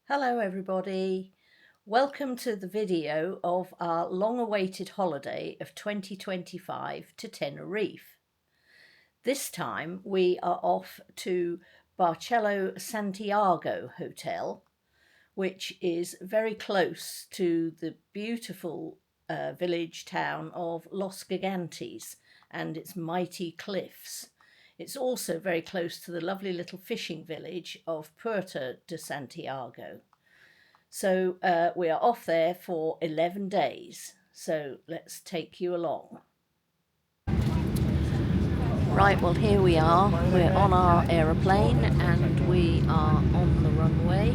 Hello everybody, welcome to the video of our long-awaited holiday of 2025 to Tenerife. This time we are off to Barcelo Santiago Hotel, which is very close to the beautiful village town of Los Gigantes and its mighty cliffs. It's also very close to the lovely little fishing village of Puerto de Santiago. So we are off there for 11 days. So let's take you along. Right, well here we are. We're on our aeroplane and we are on the runway.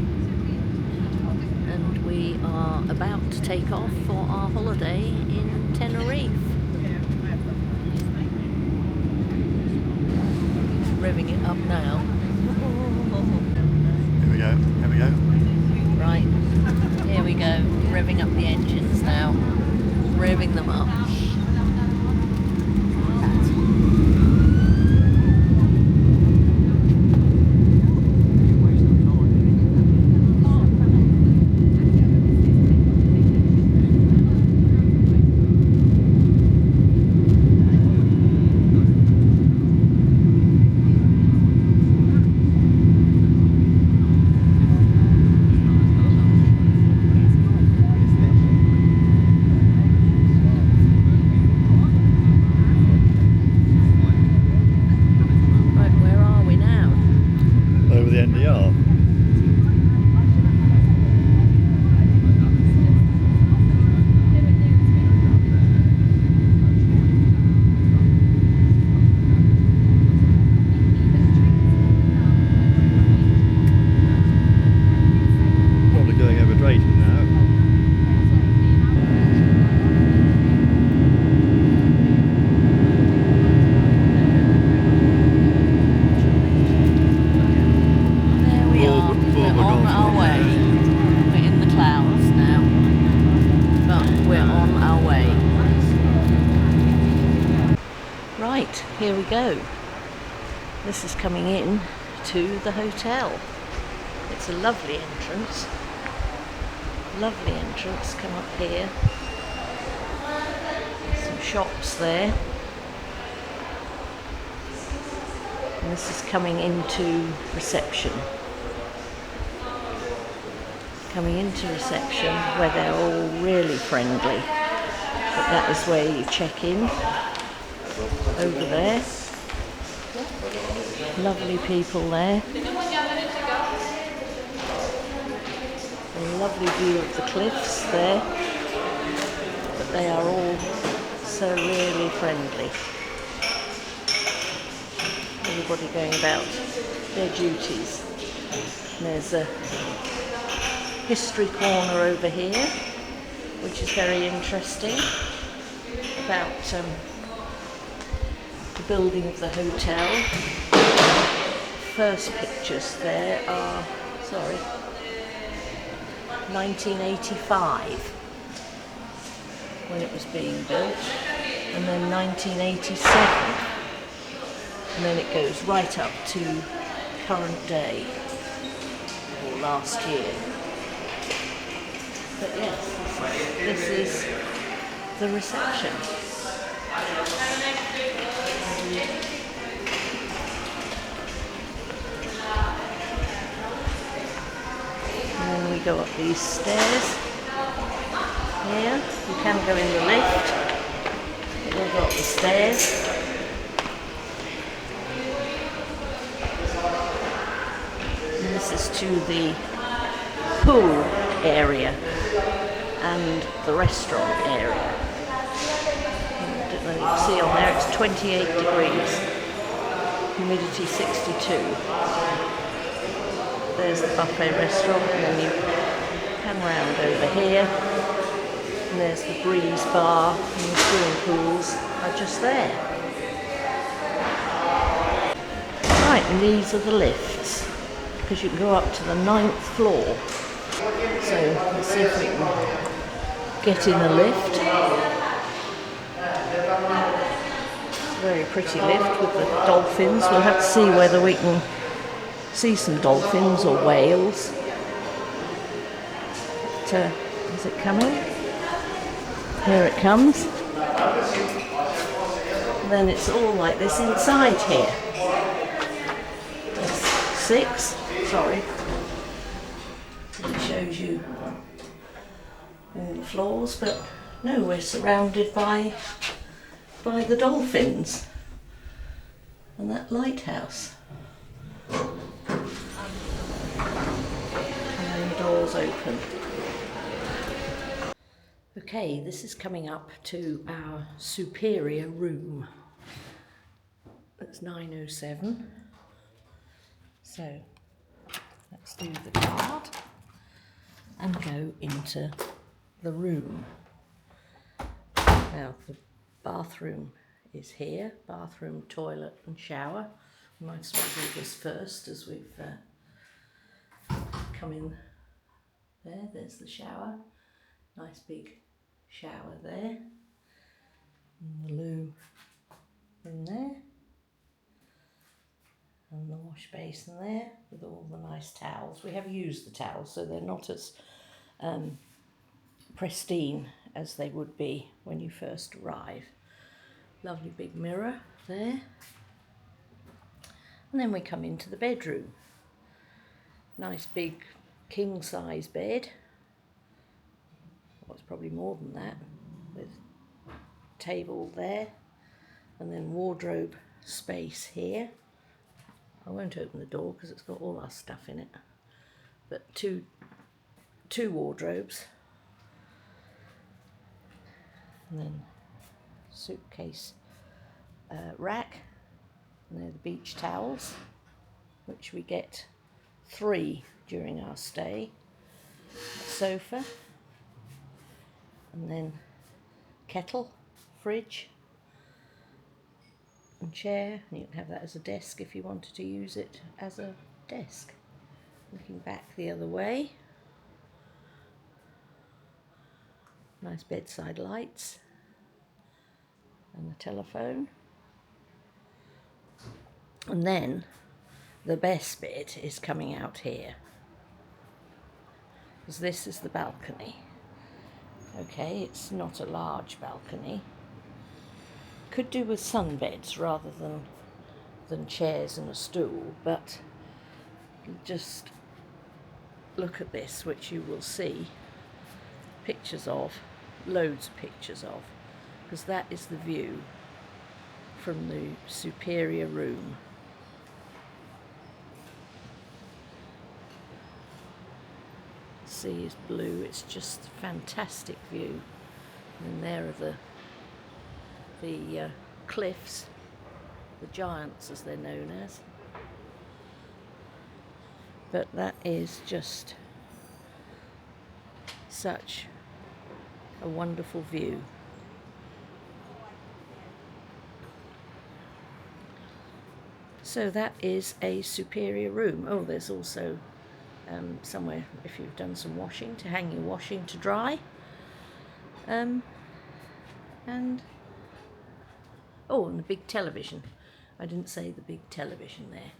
And we are about to take off for our holiday in Tenerife. Revving it up now. Here we go, here we go. Right, here we go, revving up the engines now, revving them up. Over the NDR. Probably going over Drayton now. Right, here we go. This is coming in to the hotel. It's a lovely entrance. Lovely entrance, come up here. Some shops there. And this is coming into reception. Coming into reception where they're all really friendly. But that is where you check in. Over there. Lovely people there. A lovely view of the cliffs there. But they are all so really friendly. Everybody going about their duties. And there's a history corner over here, which is very interesting, about the building of the hotel. First pictures there are, 1985 when it was being built, and then 1987, and then it goes right up to current day, or last year. But yes, this is the reception. And then we go up these stairs here. You can go in the lift, but we'll go up the stairs. And this is to the pool area and the restaurant area. I don't know if you can see on there, it's 28 degrees, humidity 62. There's the buffet restaurant, and then you come round over here, and there's the breeze bar, and the swimming pools are just there. Right, and these are the lifts, because you can go up to the 9th floor. So let's see if we can get in a lift. Very pretty lift with the dolphins. We'll have to see whether we can see some dolphins or whales. is it coming? Here it comes. And then it's all like this inside here. There's 6, sorry. It shows you all the floors, but no, we're surrounded by the dolphins and that lighthouse. And then the doors open. Okay, this is coming up to our superior room. That's 907. So let's do the card and go into the room. Now the bathroom is here, bathroom, toilet and shower. We might as well do this first as we've come in there. There's the shower, nice big shower there, and the loo in there, and the wash basin there with all the nice towels. We have used the towels, so they're not as pristine as they would be when you first arrive. Lovely big mirror there. And then we come into the bedroom. Nice big king size bed. Well, it's probably more than that, with table there, and then wardrobe space here. I won't open the door because it's got all our stuff in it, but two wardrobes, and then suitcase rack, and they're the beach towels, which we get 3 during our stay. Sofa, and then kettle, fridge and chair, and you can have that as a desk if you wanted to use it as a desk. Looking back the other way, nice bedside lights and the telephone. And then the best bit is coming out here, because this is the balcony. Okay, it's not a large balcony. Could do with sunbeds rather than chairs and a stool, but just look at this, which you will see pictures of, loads of pictures of, because that is the view from the superior room. Sea is blue, it's just a fantastic view. And there are the cliffs, the giants as they're known as. But that is just such a wonderful view. So that is a superior room. Oh, there's also somewhere, if you've done some washing, to hang your washing to dry. And the big television. I didn't say the big television there,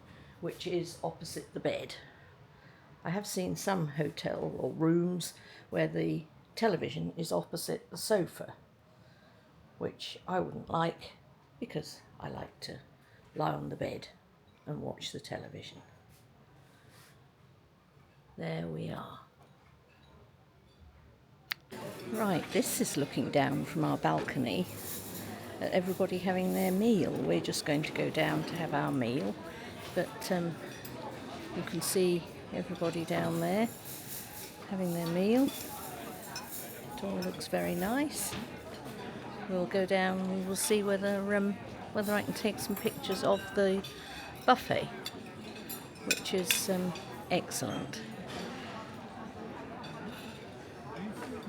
which is opposite the bed. I have seen some hotel or rooms where the television is opposite the sofa, which I wouldn't like, because I like to lie on the bed and watch the television. There we are. Right, this is looking down from our balcony at everybody having their meal. We're just going to go down to have our meal, but you can see everybody down there having their meal. It all looks very nice. We'll go down and we'll see whether I can take some pictures of the buffet, which is excellent.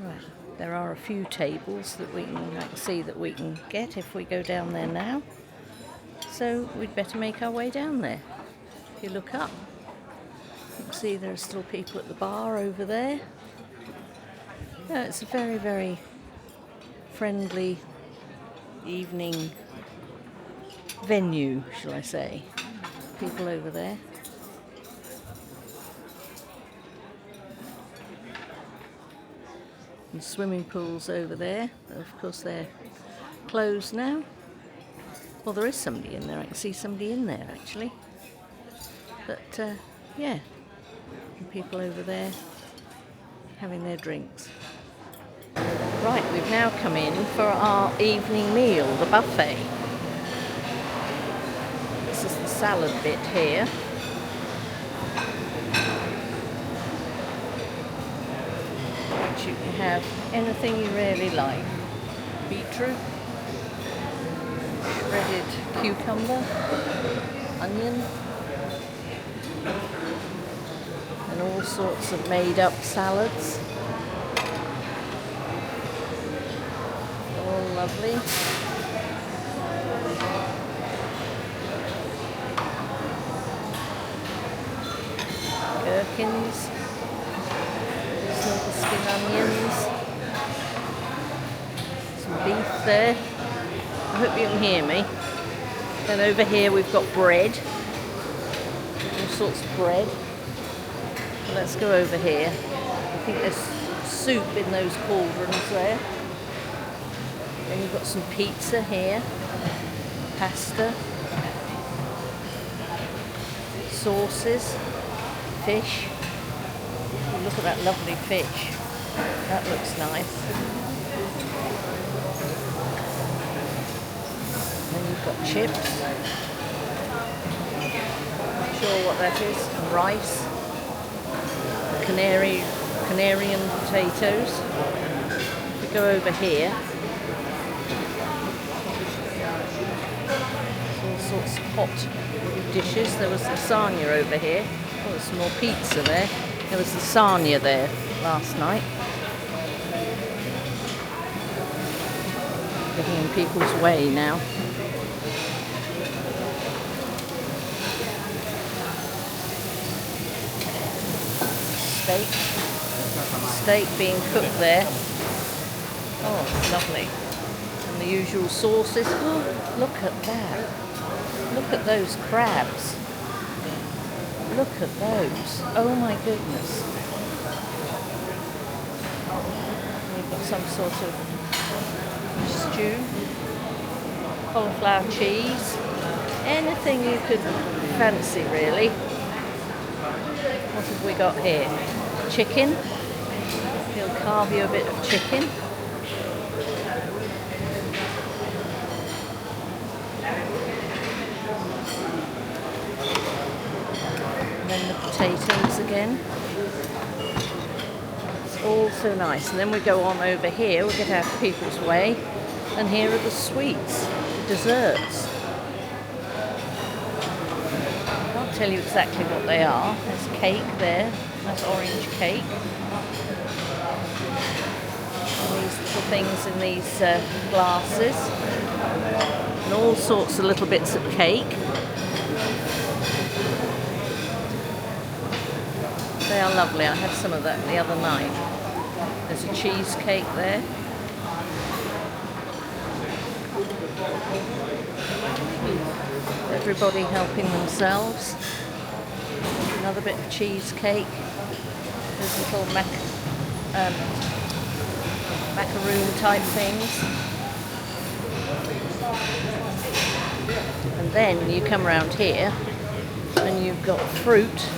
Right, there are a few tables that I can see that we can get if we go down there now. So we'd better make our way down there. If you look up, you can see there are still people at the bar over there. No, it's a very, very friendly evening venue, shall I say. People over there. And swimming pools over there. Of course, they're closed now. Well, there is somebody in there. I can see somebody in there actually. But yeah, and people over there having their drinks. Right, we've now come in for our evening meal, the buffet. This is the salad bit here. Which you can have anything you really like. Beetroot, shredded cucumber, onion, and all sorts of made up salads. All lovely. Gherkins, silver skin onions, some beef there. I hope you can hear me. Then over here we've got bread, all sorts of bread. Let's go over here. I think there's soup in those cauldrons there. Then you've got some pizza here, pasta, sauces, fish. Oh, look at that lovely fish. That looks nice. Then you've got chips. Not sure what that is. And rice. Canarian potatoes. If we go over here, all sorts of hot dishes. There was lasagna over here. Oh, there's some more pizza there. There was lasagna there last night. Getting in people's way now. Steak being cooked there. Oh, it's lovely. And the usual sauces. Oh, look at that. Look at those crabs. Look at those. Oh my goodness. We've got some sort of stew. Cauliflower cheese. Anything you could fancy, really. What have we got here? Chicken. He'll carve you a bit of chicken. And then the potatoes again. It's all so nice. And then we go on over here, we get out of people's way, and here are the sweets, the desserts. I can't tell you exactly what they are. There's cake there, that's orange cake. And these little things in these glasses. And all sorts of little bits of cake. They are lovely. I had some of that the other night. There's a cheesecake there. Everybody helping themselves. Another bit of cheesecake. There's little macaroon type things. And then you come around here and you've got fruit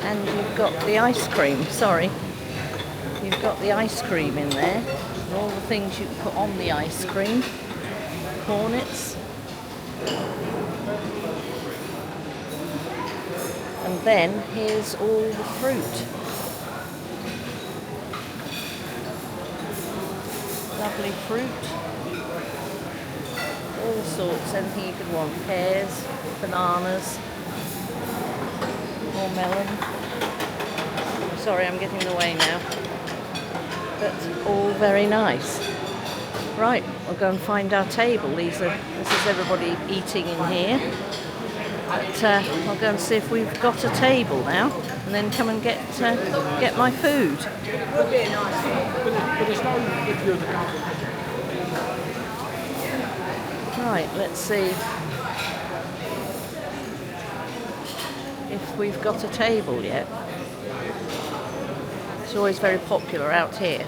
and you've got the ice cream. Sorry. You've got the ice cream in there and all the things you can put on the ice cream. Cornets. And then here's all the fruit. Lovely fruit. All sorts, anything you could want. Pears, bananas, more melon. Sorry, I'm getting in the way now. But all very nice. Right, we'll go and find our table. This is everybody eating in here. But I'll go and see if we've got a table now, and then come and get my food. Right, let's see if we've got a table yet. It's always very popular out here.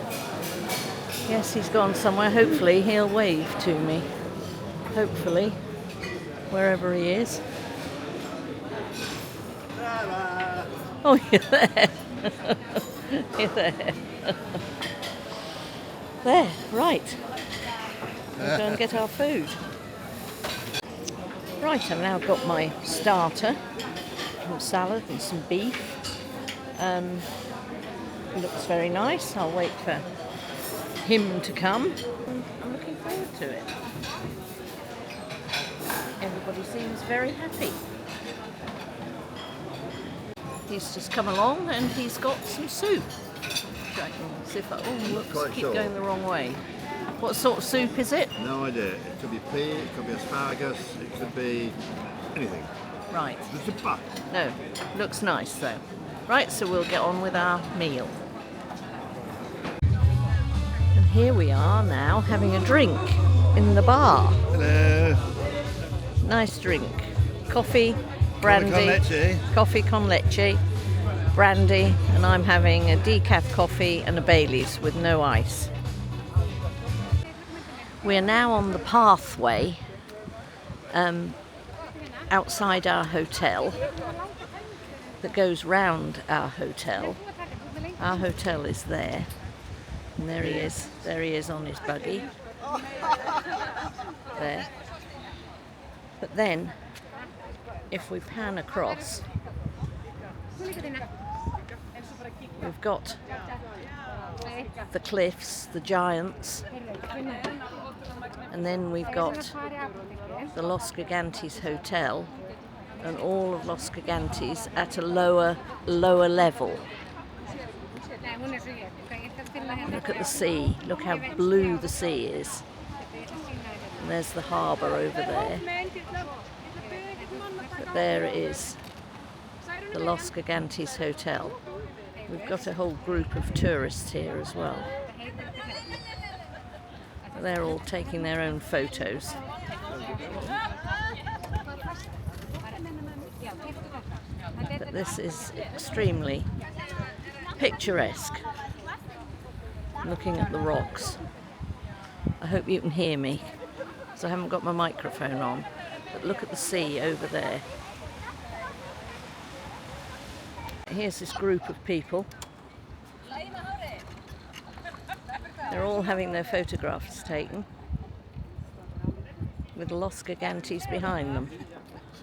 Yes, he's gone somewhere. Hopefully he'll wave to me. Hopefully, wherever he is. Oh, you're there. You're there. There, right. We'll go and get our food. Right, I've now got my starter, some salad and some beef. Looks very nice. I'll wait for him to come. I'm looking forward to it. Everybody seems very happy. He's just come along and he's got some soup. I can see if I, whoops, keep going the wrong way. What sort of soup is it? No idea. It could be pea, it could be asparagus, it could be anything. Right. Zuppa. No, looks nice though. Right, so we'll get on with our meal. And here we are now having a drink in the bar. Hello. Nice drink. Coffee, brandy, coffee con leche, brandy, and I'm having a decaf coffee and a Baileys with no ice. We're now on the pathway outside our hotel that goes round our hotel. Our hotel is there, and there he is. There he is on his buggy. There. But then, if we pan across, we've got the cliffs, the Giants, and then we've got the Los Gigantes Hotel and all of Los Gigantes at a lower level. Look at the sea, look how blue the sea is. And there's the harbour over there. But there it is, the Los Gigantes Hotel. We've got a whole group of tourists here as well. They're all taking their own photos. But this is extremely picturesque. Looking at the rocks. I hope you can hear me, because I haven't got my microphone on. But look at the sea over there. Here's this group of people. They're all having their photographs taken with Los Gigantes behind them.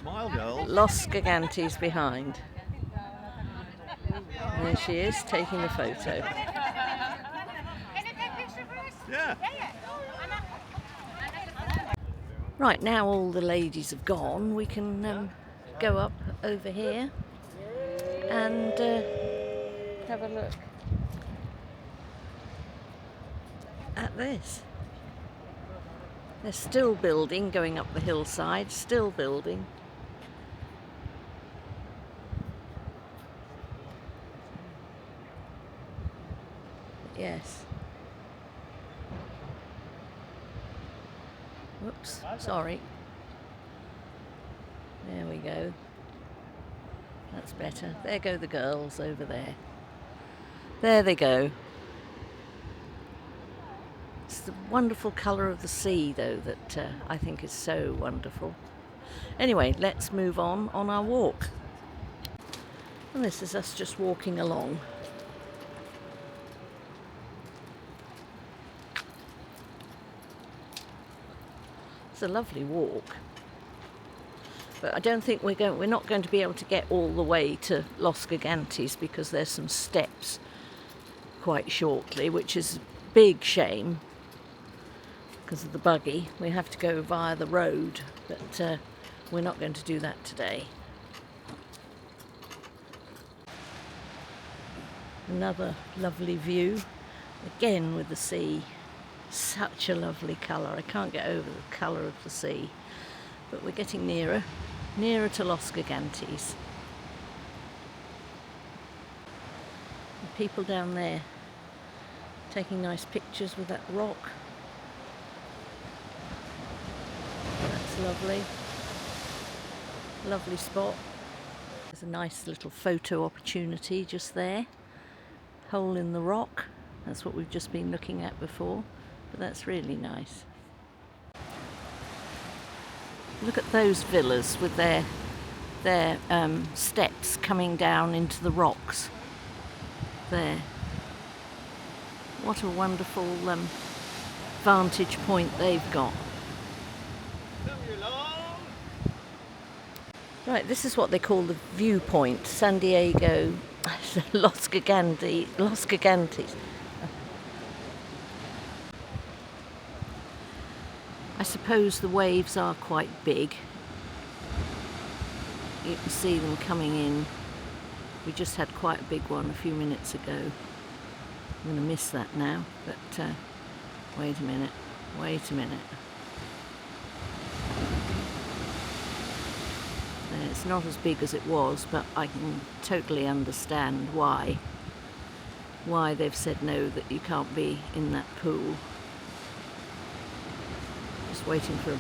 Smile, girl. Los Gigantes behind. And there she is, taking the photo. Yeah. Right, now all the ladies have gone, we can go up over here and have a look at this. They're still building, going up the hillside, still building. Yes. Whoops, sorry. There we go. That's better. There go the girls over there. There they go. It's the wonderful colour of the sea, though, that I think is so wonderful. Anyway, let's move on our walk. And this is us just walking along. It's a lovely walk. But I don't think we're not going to be able to get all the way to Los Gigantes because there's some steps quite shortly, which is a big shame because of the buggy. We have to go via the road, but we're not going to do that today. Another lovely view, again with the sea. Such a lovely colour. I can't get over the colour of the sea. But we're getting nearer to Los Gigantes. The people down there taking nice pictures with that rock. That's lovely. Lovely spot. There's a nice little photo opportunity just there. hole in the rock. That's what we've just been looking at before, but that's really nice. Look at those villas with their steps coming down into the rocks there. What a wonderful vantage point they've got. Right, this is what they call the viewpoint, San Diego, Los Gigantes. I suppose the waves are quite big. You can see them coming in. We just had quite a big one a few minutes ago. I'm going to miss that now, but wait a minute. It's not as big as it was, but I can totally understand why they've said no, that you can't be in that pool. Just waiting for a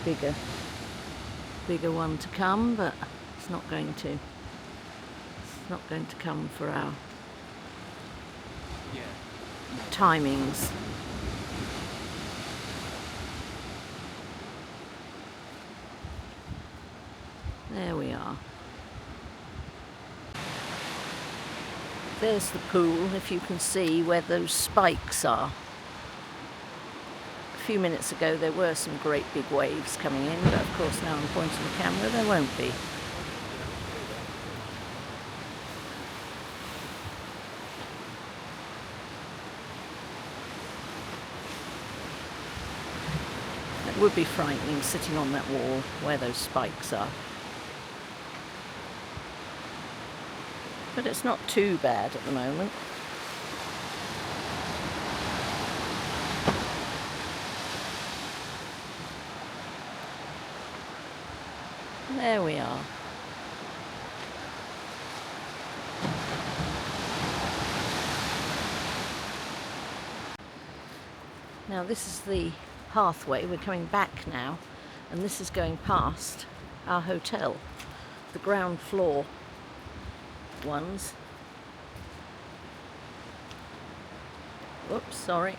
bigger one to come, but it's not going to come for our timings. There we are. There's the pool, if you can see where those spikes are. A few minutes ago there were some great big waves coming in, but of course now I'm pointing the camera, there won't be. It would be frightening sitting on that wall where those spikes are. But it's not too bad at the moment. There we are. Now this is the pathway. We're coming back now, and this is going past our hotel, the ground floor ones. Whoops, sorry.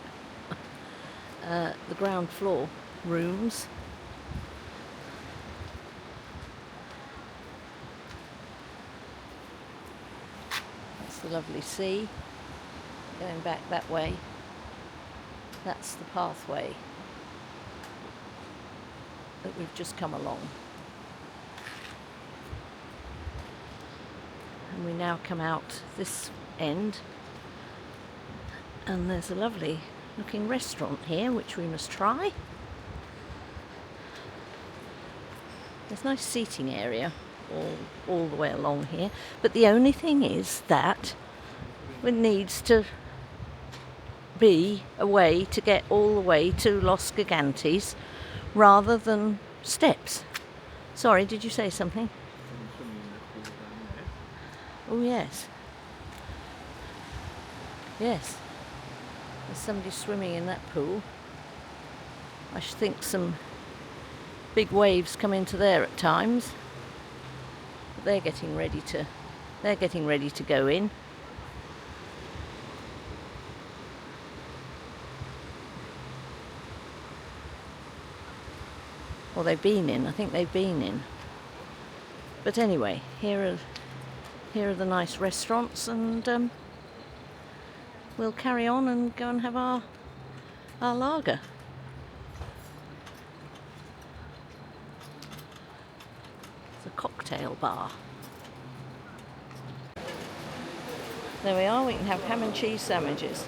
The ground floor rooms. That's the lovely sea. Going back that way. That's the pathway that we've just come along. And we now come out this end, and there's a lovely looking restaurant here which we must try. There's no seating area all the way along here, but the only thing is that it needs to be a way to get all the way to Los Gigantes rather than steps. Sorry, did you say something? Oh yes. Yes. There's somebody swimming in that pool. I should think some big waves come into there at times. But they're getting ready to go in. Or they've been in. I think they've been in. But anyway, here are the nice restaurants, and we'll carry on and go and have our lager. It's a cocktail bar. There we are, we can have ham and cheese sandwiches.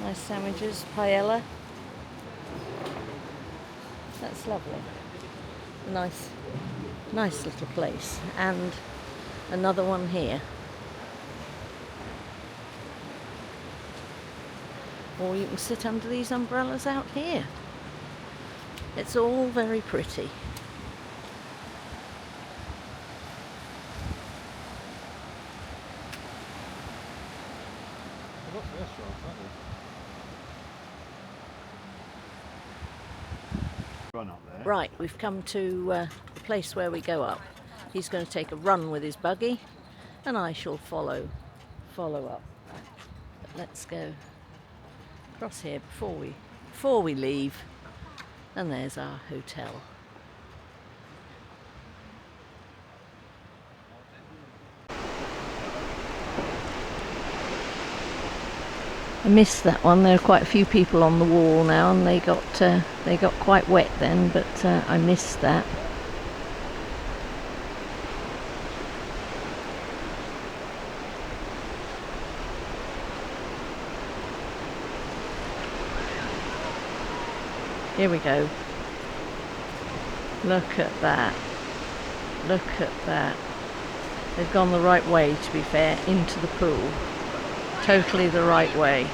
Nice sandwiches, paella. That's lovely. Nice little place. And another one here. Or you can sit under these umbrellas out here. It's all very pretty. Right, we've come to the place where we go up. He's going to take a run with his buggy, and I shall follow up. let's go across here before we leave. And there's our hotel. I missed that one. There are quite a few people on the wall now, and they got quite wet then, but I missed that. Here we go. Look at that. Look at that. They've gone the right way, to be fair, into the pool. Totally the right way.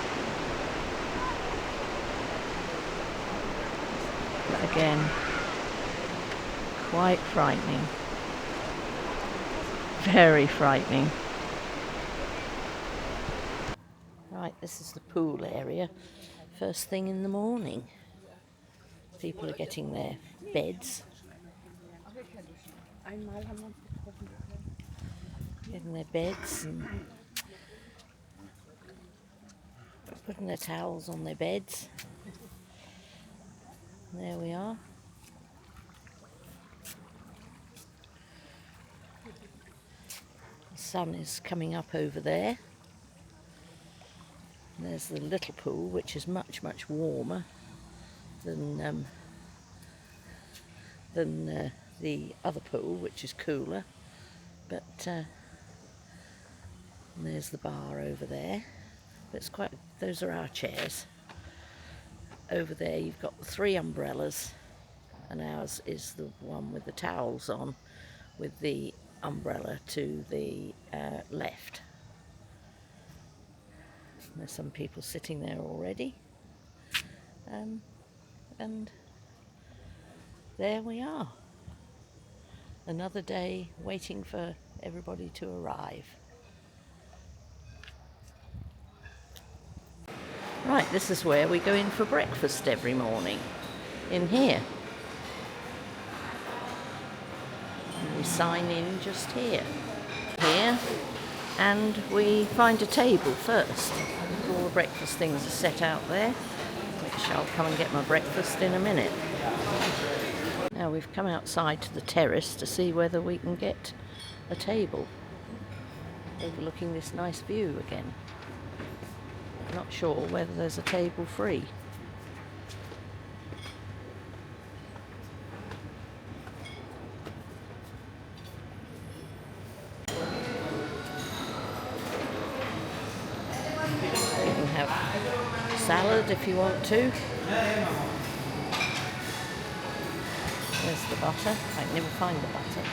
But again, quite frightening. Very frightening. Right, this is the pool area. First thing in the morning. People are getting their beds. Getting their beds and putting their towels on their beds. And there we are. The sun is coming up over there. And there's the little pool, which is much, much warmer than the other pool, which is cooler. But and there's the bar over there. But it's quite. Those are our chairs. Over there, you've got the 3 umbrellas, and ours is the one with the towels on, with the umbrella to the left. There's some people sitting there already. And there we are. Another day waiting for everybody to arrive. Right, this is where we go in for breakfast every morning. In here. And we sign in just here. Here. And we find a table first. All the breakfast things are set out there. Which I'll come and get my breakfast in a minute. Now we've come outside to the terrace to see whether we can get a table overlooking this nice view again. Not sure whether there's a table free. You can have salad if you want to. There's the butter. I can never find the butter.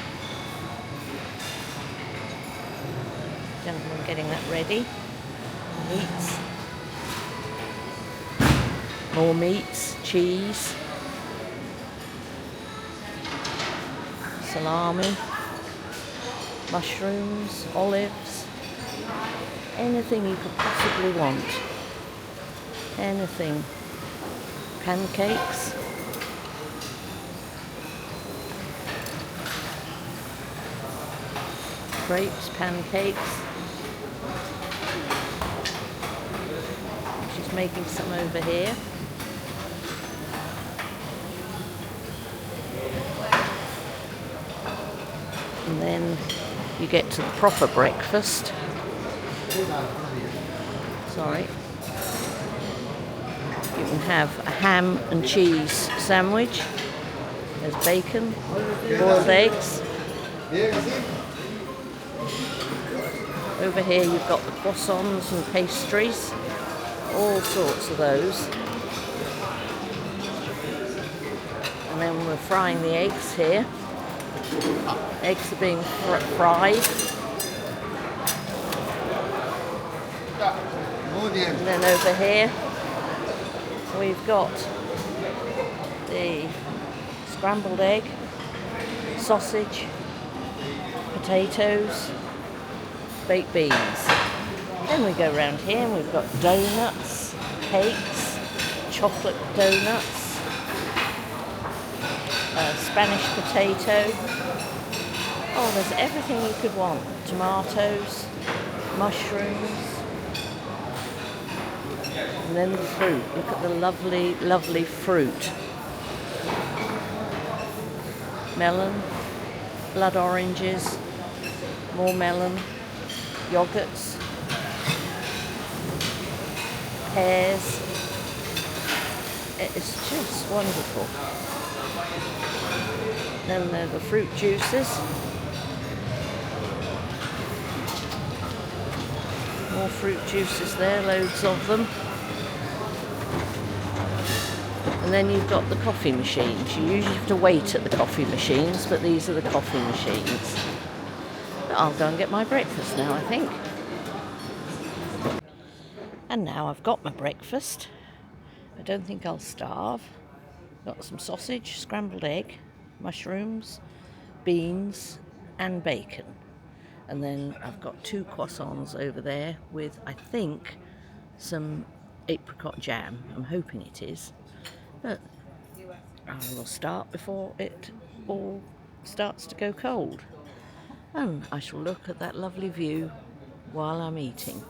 Gentleman getting that ready. Meats. More meats, cheese, salami, mushrooms, olives, anything you could possibly want. Anything. Pancakes. Crepes, pancakes. She's making some over here. And then you get to the proper breakfast. Sorry. You can have a ham and cheese sandwich. There's bacon, boiled eggs. Over here you've got the croissants and pastries. All sorts of those. And then we're frying the eggs here. Eggs are being fried. And then over here we've got the scrambled egg, sausage, potatoes, baked beans. Then we go around here and we've got donuts, cakes, chocolate donuts, Spanish potato. Oh, there's everything you could want. Tomatoes, mushrooms, And then the fruit. Look at the lovely, lovely fruit. Melon, blood oranges, more melon, yogurts, pears. It's just wonderful. Then there are the fruit juices. More fruit juices there, loads of them. And then you've got the coffee machines. You usually have to wait at the coffee machines, but these are the coffee machines. But I'll go and get my breakfast now, I think. And now I've got my breakfast. I don't think I'll starve. Got some sausage, scrambled egg, mushrooms, beans and bacon. And then I've got 2 croissants over there with, I think, some apricot jam. I'm hoping it is. But I will start before it all starts to go cold. And I shall look at that lovely view while I'm eating.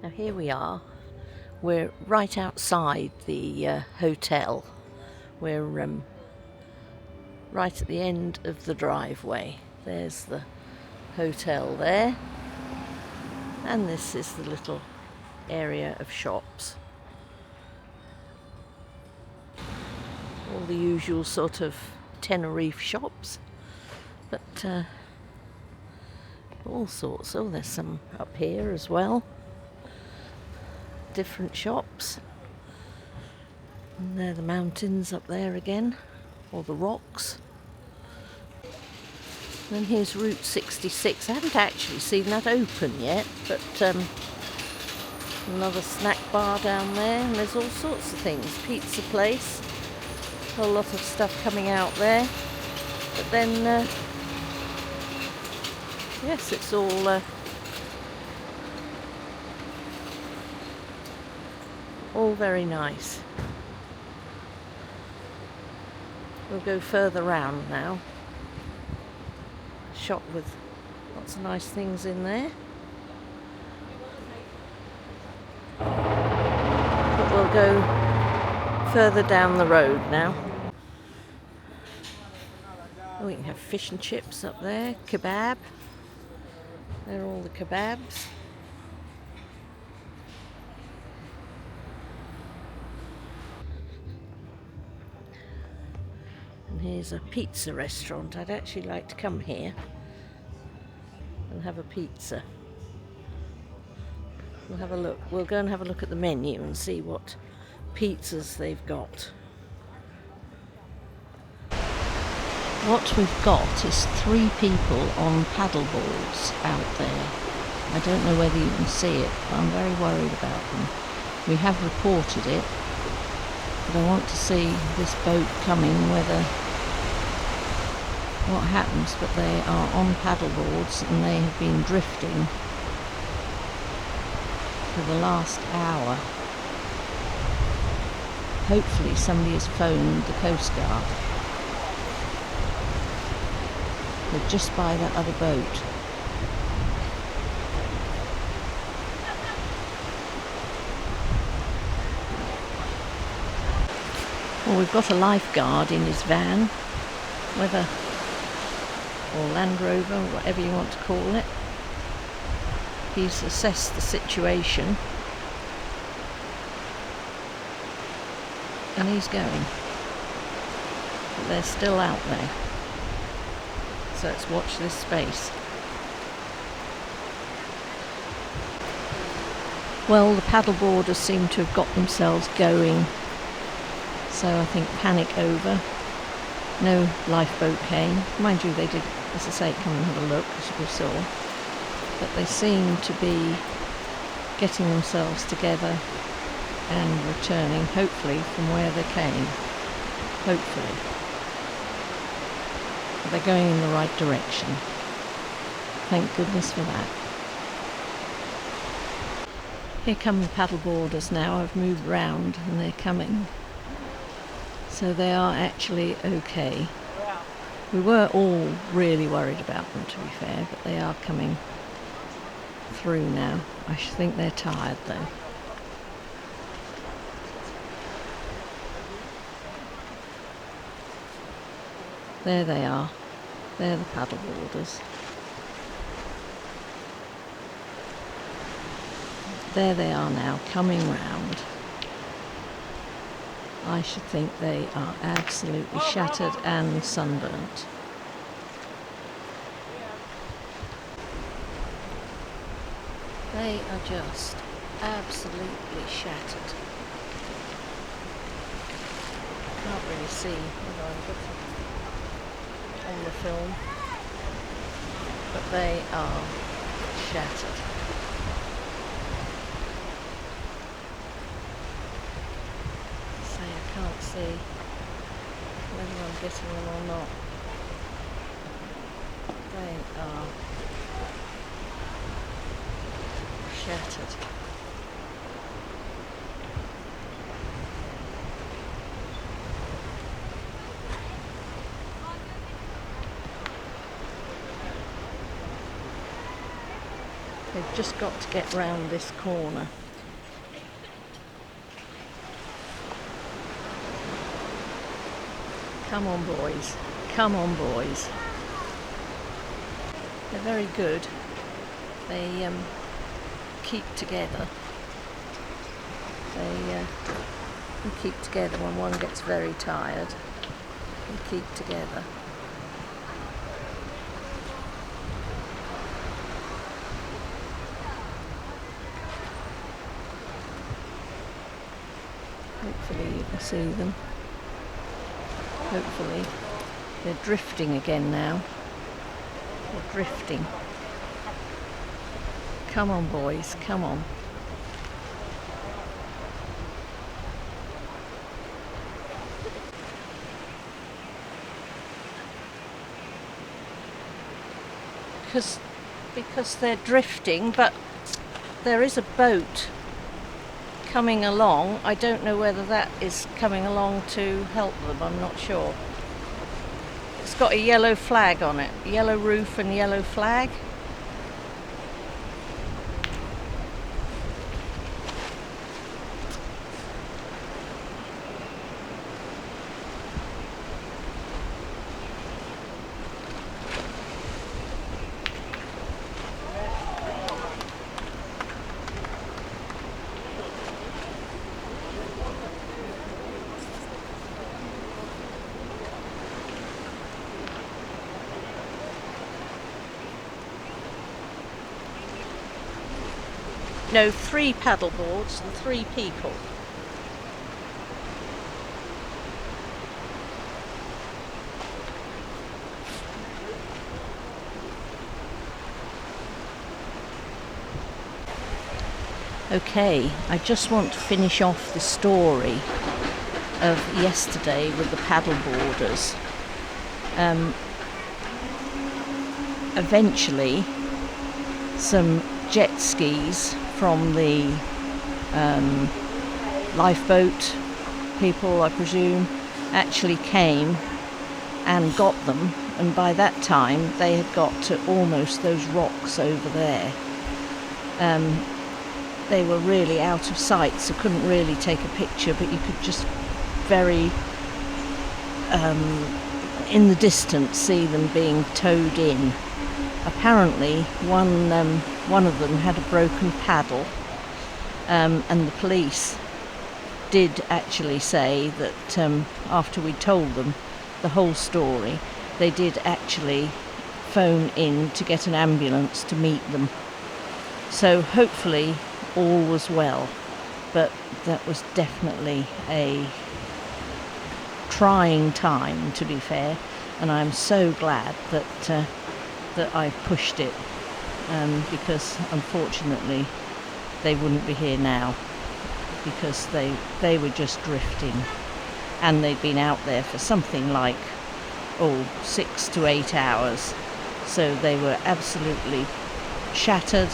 Now here we are. We're right outside the hotel. We're right at the end of the driveway. There's the hotel there. And this is the little area of shops. All the usual sort of Tenerife shops. But all sorts. Oh, there's some up here as well. Different shops. And there are the mountains up there again, or the rocks. Then here's Route 66. I haven't actually seen that open yet, but another snack bar down there, and there's all sorts of things. Pizza place, a lot of stuff coming out there. But then, yes, it's all very nice. We'll go further round now. Shop with lots of nice things in there. But we'll go further down the road now. Oh, we can have fish and chips up there, kebab. There are all the kebabs. And here's a pizza restaurant. I'd actually like to come here and have a pizza. We'll have a look. We'll go and have a look at the menu and see what pizzas they've got. What we've got is 3 people on paddleboards out there. I don't know whether you can see it, but I'm very worried about them. We have reported it, but I want to see this boat coming, what happens, but they are on paddleboards and they have been drifting for the last hour. Hopefully somebody has phoned the Coast Guard. They're just by that other boat. Well, we've got a lifeguard in his van, or Land Rover, or whatever you want to call it. He's assessed the situation and he's going. But they're still out there. So let's watch this space. Well, the paddleboarders seem to have got themselves going So I think panic over. No lifeboat came. Mind you, they did, as I say, come and have a look, as we saw. But they seem to be getting themselves together and returning, hopefully, from where they came. Hopefully. But they're going in the right direction. Thank goodness for that. Here come the paddle boarders now. I've moved round and they're coming. So they are actually okay. We were all really worried about them, to be fair, but they are coming through now. I think they're tired though. There they are. They're the paddle boarders. There they are now, coming round. I should think they are absolutely shattered and sunburnt. They are just absolutely shattered. Can't really see whether I'm looking on the film, but they are shattered. I can't see whether I'm getting them or not. They are shattered. They've just got to get round this corner. Come on, boys. Come on, boys. They're very good. They keep together. They keep together when one gets very tired. They keep together. Hopefully you can see them. Hopefully. They're drifting again now. They're drifting. Come on, boys, come on. Because they're drifting, but there is a boat coming along. I don't know whether that is coming along to help them, I'm not sure. It's got a yellow flag on it, yellow roof and yellow flag. No, 3 paddle boards and 3 people. Okay, I just want to finish off the story of yesterday with the paddle boarders. Eventually, some jet skis from the lifeboat people, I presume, actually came and got them, and by that time they had got to almost those rocks over there. They were really out of sight, so couldn't really take a picture, but you could just very in the distance see them being towed in. Apparently one of them had a broken paddle, and the police did actually say that after we told them the whole story, they did actually phone in to get an ambulance to meet them. So hopefully all was well, but that was definitely a trying time, to be fair, and I'm so glad that I pushed it, because unfortunately they wouldn't be here now, because they were just drifting, and they'd been out there for something like 6 to 8 hours, so they were absolutely shattered.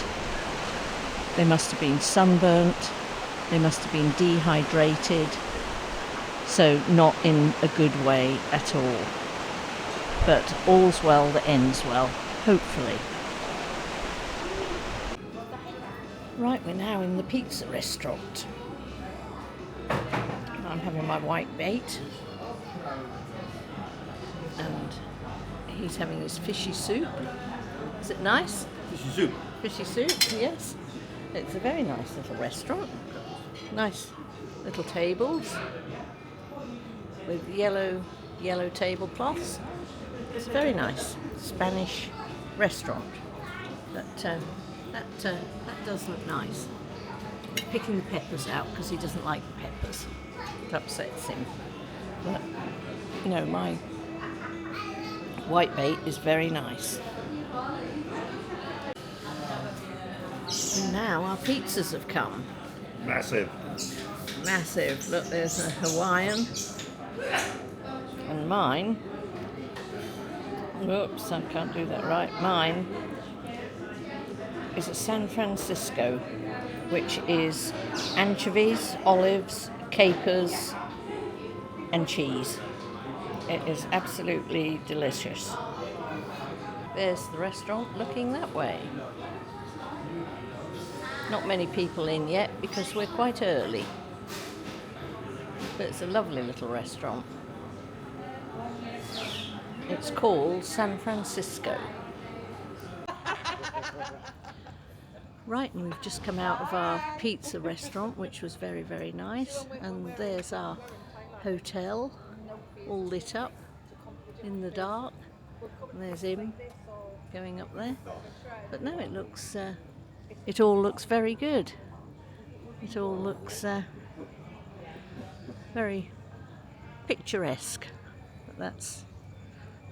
They must have been sunburnt, they must have been dehydrated, so not in a good way at all. But all's well that ends well, hopefully. Right, we're now in the pizza restaurant. I'm having my white bait, and he's having his fishy soup. Is it nice? Fishy soup. Fishy soup, yes. It's a very nice little restaurant. Nice little tables with yellow tablecloths. It's a very nice Spanish restaurant. That does look nice. Picking the peppers out because he doesn't like the peppers. It upsets him. But you know, my white bait is very nice. And now our pizzas have come. Massive. Massive. Look, there's a Hawaiian. And mine. Oops, I can't do that right. Mine is a San Francisco, which is anchovies, olives, capers, and cheese. It is absolutely delicious. There's the restaurant looking that way. Not many people in yet because we're quite early. But it's a lovely little restaurant. It's called San Francisco. Right, and we've just come out of our pizza restaurant, which was very, very nice. And there's our hotel, all lit up in the dark. And there's him going up there. But no, it all looks very good. It all looks very picturesque. But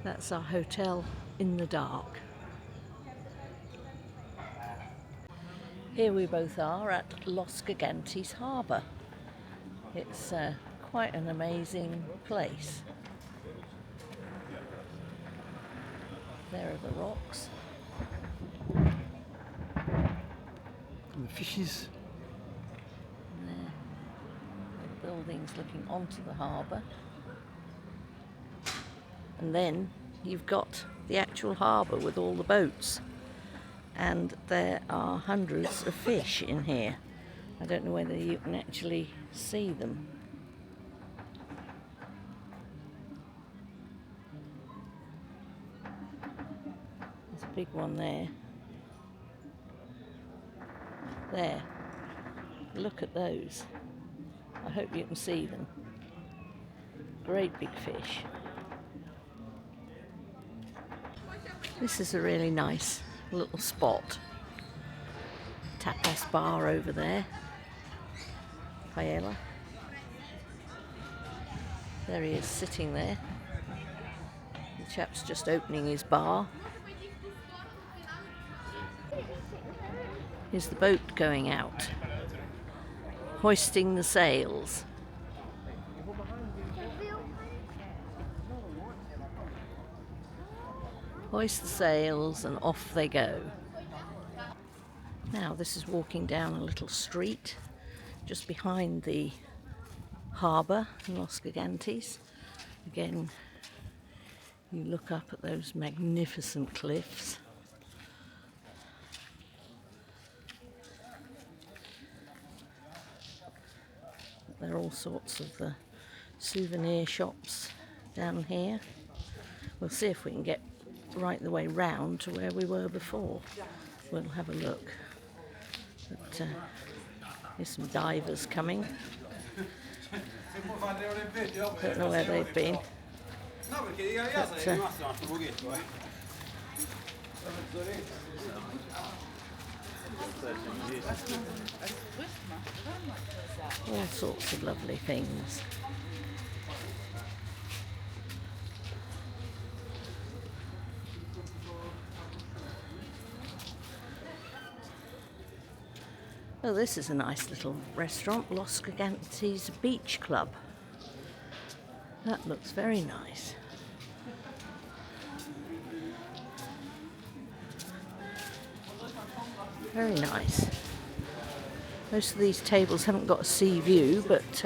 that's our hotel in the dark. Here we both are at Los Gigantes harbour. It's quite an amazing place. There are the rocks. And the fishes. And there, the buildings looking onto the harbour. And then you've got the actual harbour with all the boats. And there are hundreds of fish in here. I don't know whether you can actually see them. There's a big one there. There. Look at those. I hope you can see them. Great big fish. This is a really nice little spot. Tapas bar over there. Paella. There he is sitting there. The chap's just opening his bar. Here's the boat going out. Hoisting the sails. Hoist the sails and off they go. Now this is walking down a little street just behind the harbour in Los Gigantes. Again, you look up at those magnificent cliffs. There are all sorts of souvenir shops down here. We'll see if we can get right the way round to where we were before. We'll have a look. But there's some divers coming. Don't know where they've been. But, all sorts of lovely things. Oh, this is a nice little restaurant, Los Gigantes Beach Club. That looks very nice. Very nice. Most of these tables haven't got a sea view, but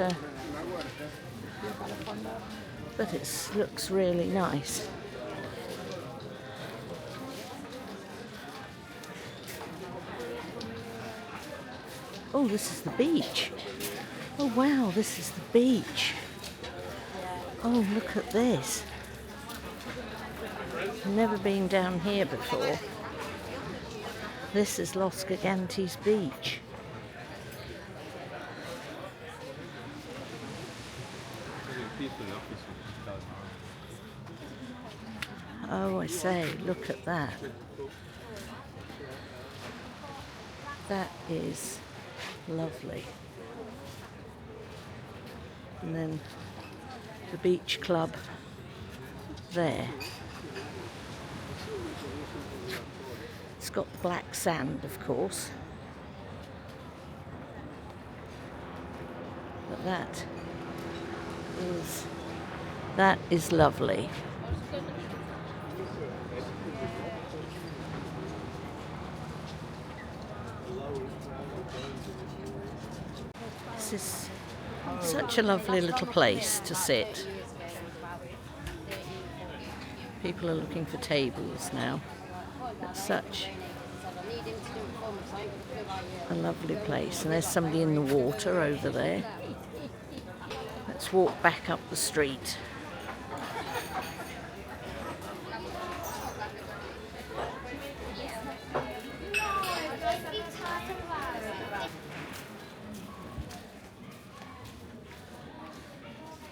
it looks really nice. Oh, this is the beach. Oh wow, this is the beach. Oh, look at this. Never been down here before. This is Los Gigantes Beach. Oh, I say, look at that. That is lovely. And then the beach club there. It's got black sand, of course. But that is lovely. This is such a lovely little place to sit. People are looking for tables now. It's such a lovely place. And there's somebody in the water over there. Let's walk back up the street.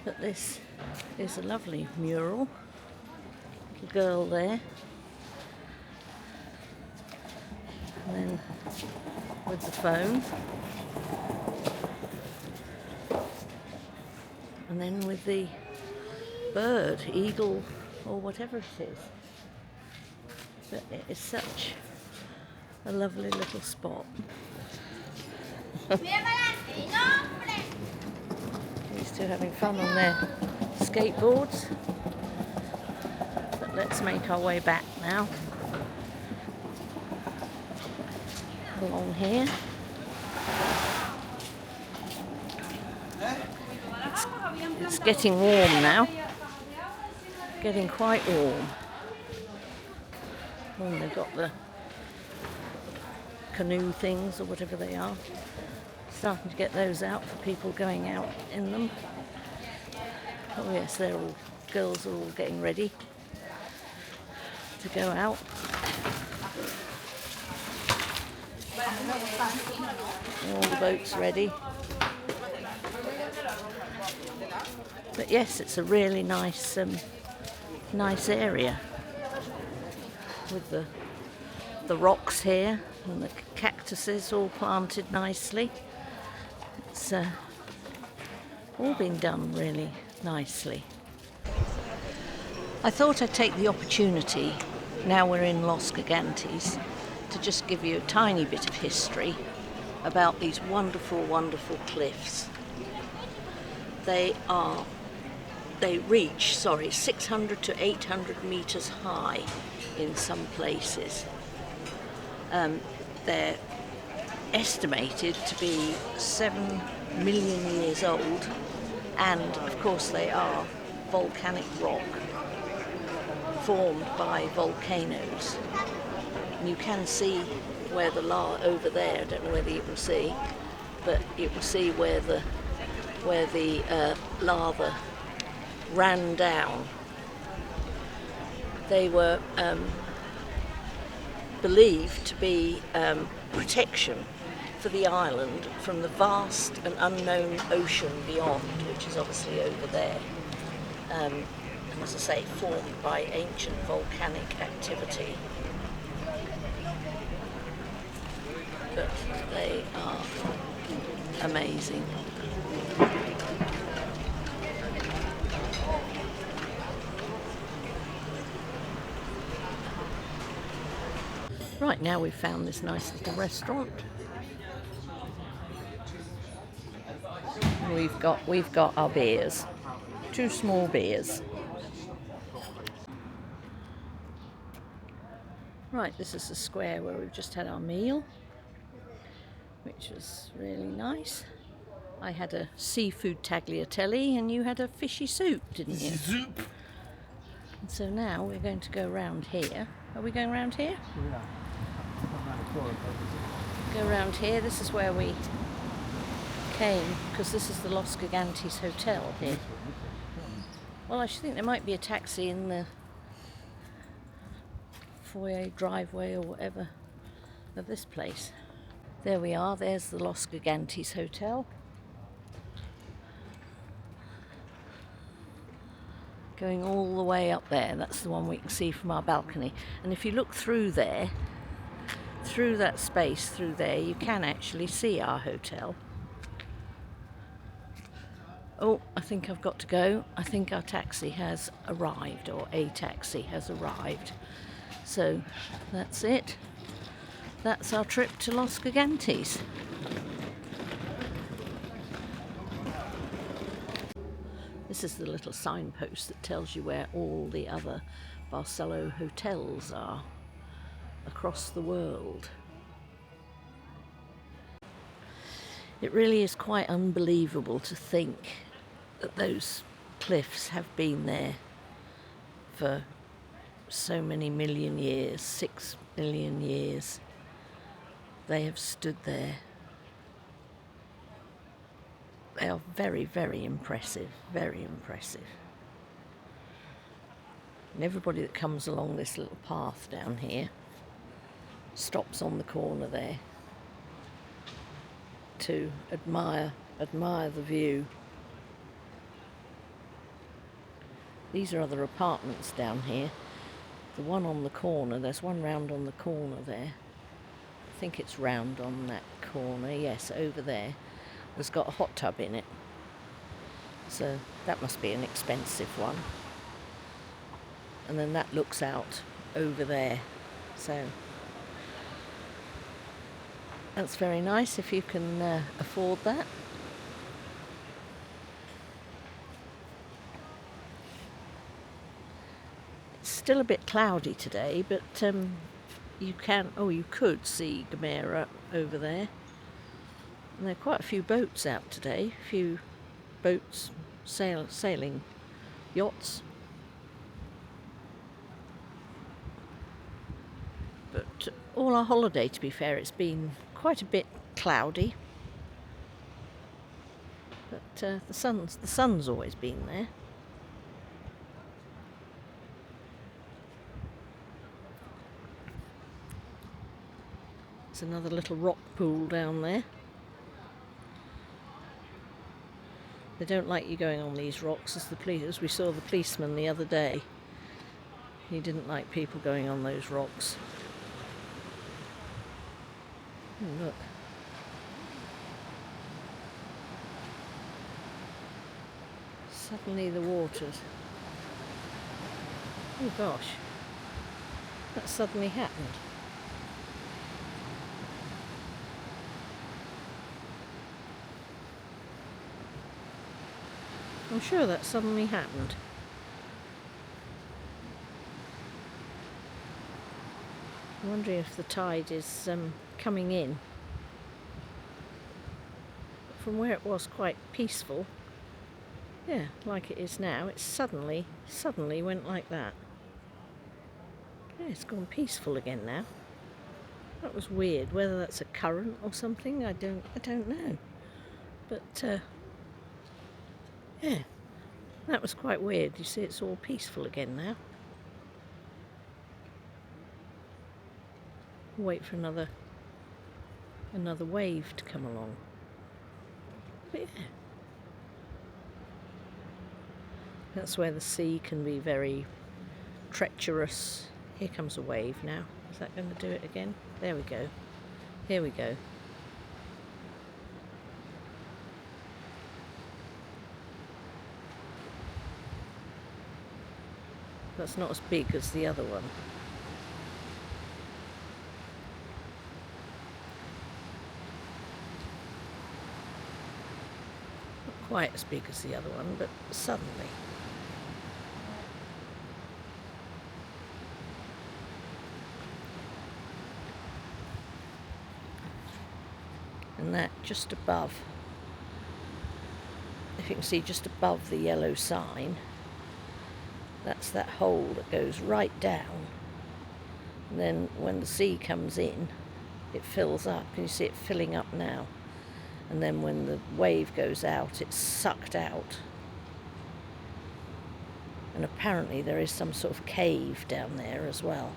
But this is a lovely mural. Little girl there. And then with the phone. And then with the bird, eagle, or whatever it is. But it is such a lovely little spot. These two having fun on their skateboards. But let's make our way back now. Along here. It's getting warm now. Getting quite warm. Oh, they've got the canoe things or whatever they are. Starting to get those out for people going out in them. Oh yes, girls are all getting ready to go out. All the boats ready. But yes, it's a really nice area with the rocks here and the cactuses all planted nicely. It's all been done really nicely. I thought I'd take the opportunity, now we're in Los Gigantes, to just give you a tiny bit of history about these wonderful, wonderful cliffs. They reach 600 to 800 meters high in some places. They're estimated to be 7 million years old, and of course they are volcanic rock formed by volcanoes. And you can see where the lava over there, I don't know whether you can see, but you can see where the lava ran down. They were believed to be protection for the island from the vast and unknown ocean beyond, which is obviously over there. And as I say, formed by ancient volcanic activity. But they are amazing. Right, now we've found this nice little restaurant. we've got our beers. 2 small beers. Right, this is the square where we've just had our meal, which was really nice. I had a seafood tagliatelle and you had a fishy soup, didn't you? Soup. And so now we're going to go round here. Are we going round here? Go round here. This is where we came, because this is the Los Gigantes Hotel here. Well, I should think there might be a taxi in the foyer, driveway or whatever of this place. There we are, there's the Los Gigantes Hotel. Going all the way up there, that's the one we can see from our balcony. And if you look through there, through that space through there, you can actually see our hotel. Oh, I think I've got to go. I think our taxi has arrived, or a taxi has arrived. So that's it. That's our trip to Los Gigantes. This is the little signpost that tells you where all the other Barcelo hotels are across the world. It really is quite unbelievable to think that those cliffs have been there for so many million years, 6 million years. They have stood there. They are very, very impressive, very impressive. And everybody that comes along this little path down here stops on the corner there to admire the view. These are other apartments down here. The one on the corner, there's one round on the corner there. I think it's round on that corner, yes, over there. Has got a hot tub in it. So that must be an expensive one. And then that looks out over there. So that's very nice if you can afford that. It's still a bit cloudy today, but you could see Gomera over there. And there are quite a few boats out today, a few boats sailing, yachts. But all our holiday, to be fair, it's been quite a bit cloudy. But the sun's always been there. There's another little rock pool down there. They don't like you going on these rocks, as we saw the policeman the other day. He didn't like people going on those rocks. Oh, look. Suddenly the waters. Oh gosh, that suddenly happened. I'm sure that suddenly happened. I'm wondering if the tide is coming in. From where it was quite peaceful, yeah, like it is now, it suddenly went like that. Yeah, it's gone peaceful again now. That was weird. Whether that's a current or something, I don't know. But yeah, that was quite weird. You see, it's all peaceful again now. Wait for another wave to come along. But yeah, that's where the sea can be very treacherous. Here comes a wave now. Is that going to do it again? There we go. Here we go. That's not as big as the other one. Not quite as big as the other one, but suddenly. And that just above, if you can see just above the yellow sign, that's that hole that goes right down. And then when the sea comes in, it fills up. Can you see it filling up now? And then when the wave goes out, it's sucked out. And apparently there is some sort of cave down there as well.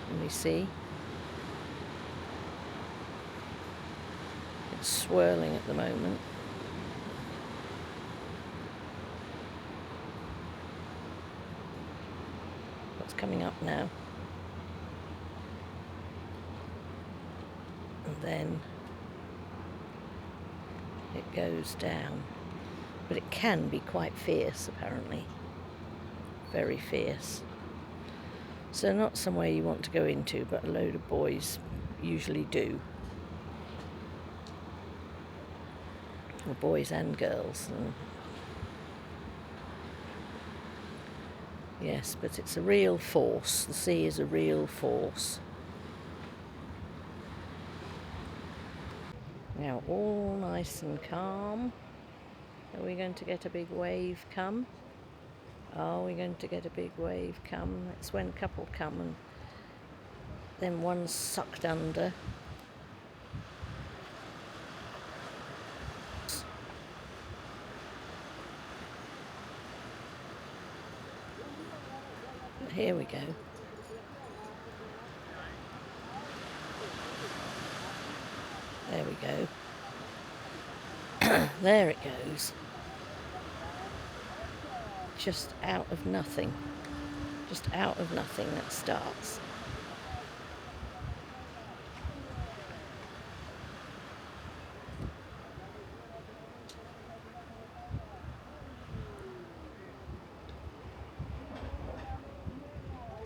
Can we see? It's swirling at the moment. What's coming up now? And then it goes down. But it can be quite fierce, apparently. Very fierce. So not somewhere you want to go into, but a load of boys usually do. Well, boys and girls. And yes, but it's a real force. The sea is a real force. Now, all nice and calm. Are we going to get a big wave come? Are we going to get a big wave come? It's when a couple come and then one's sucked under. Here we go. There we go. There it goes. Just out of nothing. Just out of nothing that starts.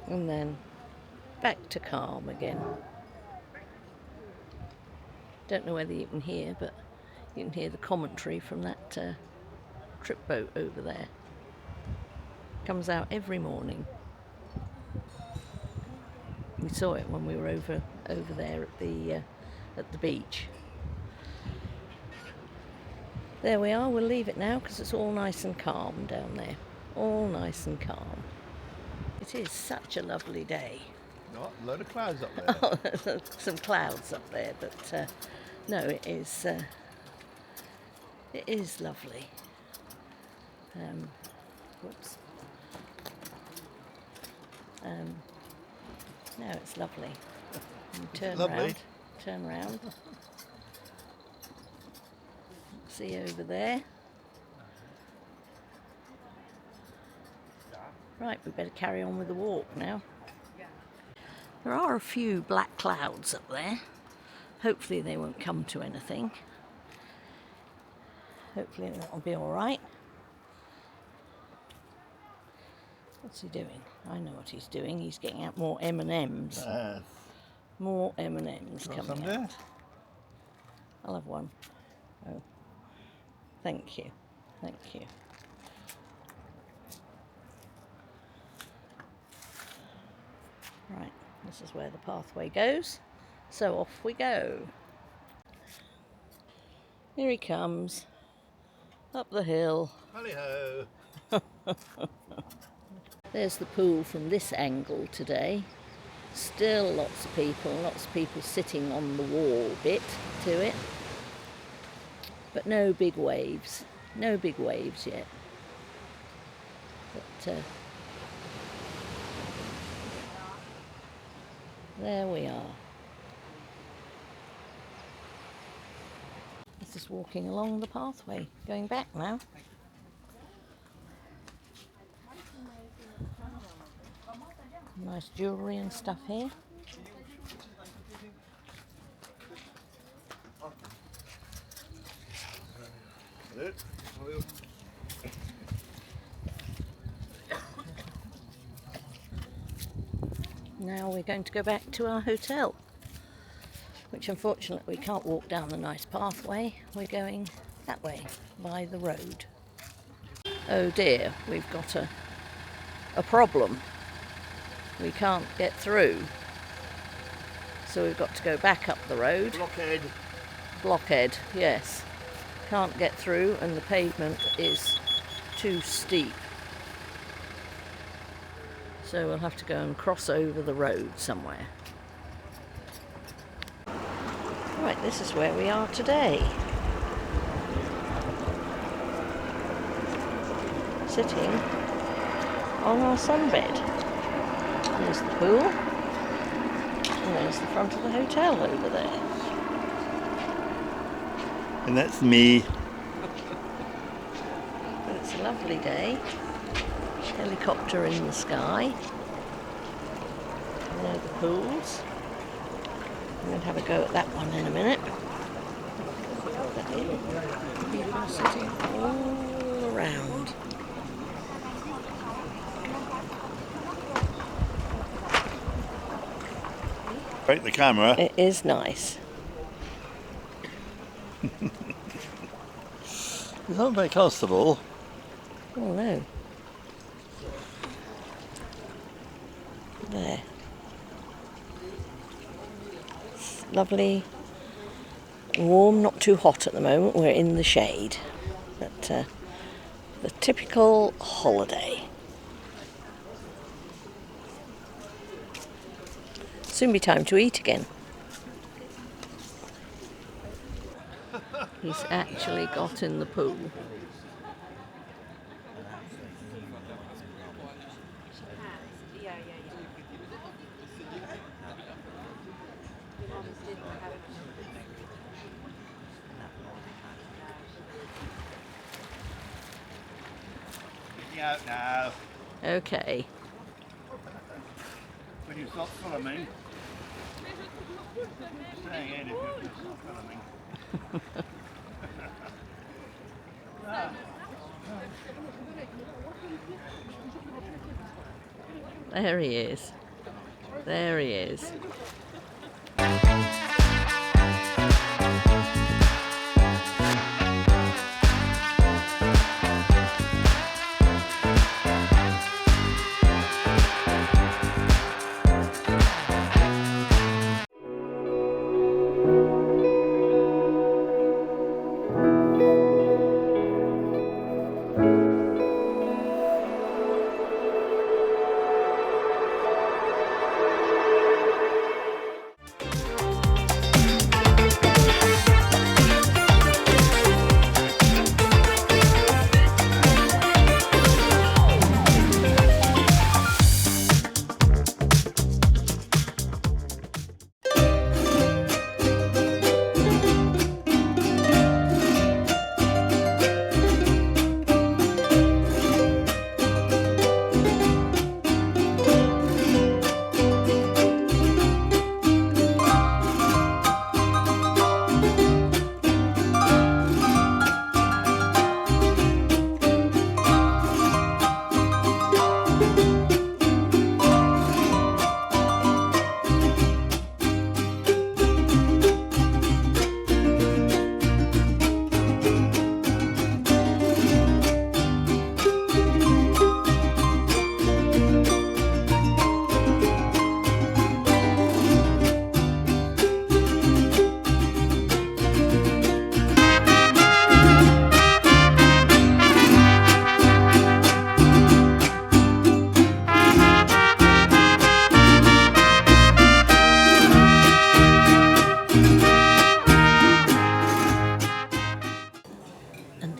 And then back to calm again. Don't know whether you can hear, but you can hear the commentary from that trip boat over there. Comes out every morning. We saw it when we were over there at the beach. There we are. We'll leave it now because it's all nice and calm down there. All nice and calm. It is such a lovely day. What? A load of clouds up there. Oh, there's some clouds up there, but no, it is lovely. Whoops. No, it's lovely. And turn round. See over there. Right, we better carry on with the walk now. There are a few black clouds up there. Hopefully they won't come to anything. Hopefully that'll be all right. What's he doing? I know what he's doing. He's getting out more M&Ms. More M&Ms coming out. I'll have one. Oh, thank you. Thank you. Right, this is where the pathway goes. So off we go. Here he comes. Up the hill. Hello. There's the pool from this angle today. Still lots of people sitting on the wall bit to it. But no big waves. No big waves yet. But there we are. Just walking along the pathway, going back now. Nice jewellery and stuff here. Now we're going to go back to our hotel, which unfortunately we can't walk down the nice pathway. We're going that way, by the road. Oh dear, we've got a problem. We can't get through. So we've got to go back up the road. Blockhead. Blockhead, yes. Can't get through and the pavement is too steep. So we'll have to go and cross over the road somewhere. Right, this is where we are today. Sitting on our sunbed. There's the pool. And there's the front of the hotel over there. And that's me. But it's a lovely day. Helicopter in the sky. And there are the pools. I'm going to have a go at that one in a minute. People sitting all around. Break the camera. It is nice. It's not very comfortable. Oh no. There. It's lovely, warm, not too hot at the moment. We're in the shade. But the typical holiday. Soon be time to eat again. He's actually got in the pool. Getting out now. Okay. When you stop filming. Staying in if you stop filming. There he is. There he is.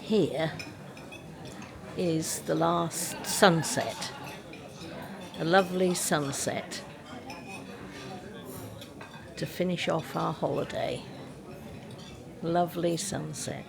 Here is the last sunset, a lovely sunset to finish off our holiday. Lovely sunset.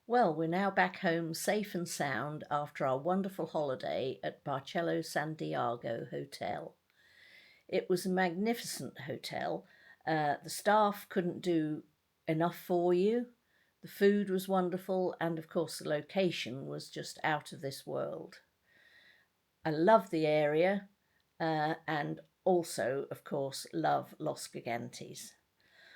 Well, we're now back home safe and sound after our wonderful holiday at Barcelo Santiago Hotel. It was a magnificent hotel. The staff couldn't do enough for you. The food was wonderful, and of course, the location was just out of this world. I love the area and also, of course, love Los Gigantes.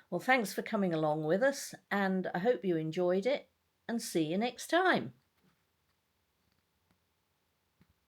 Well, thanks for coming along with us, and I hope you enjoyed it, and see you next time.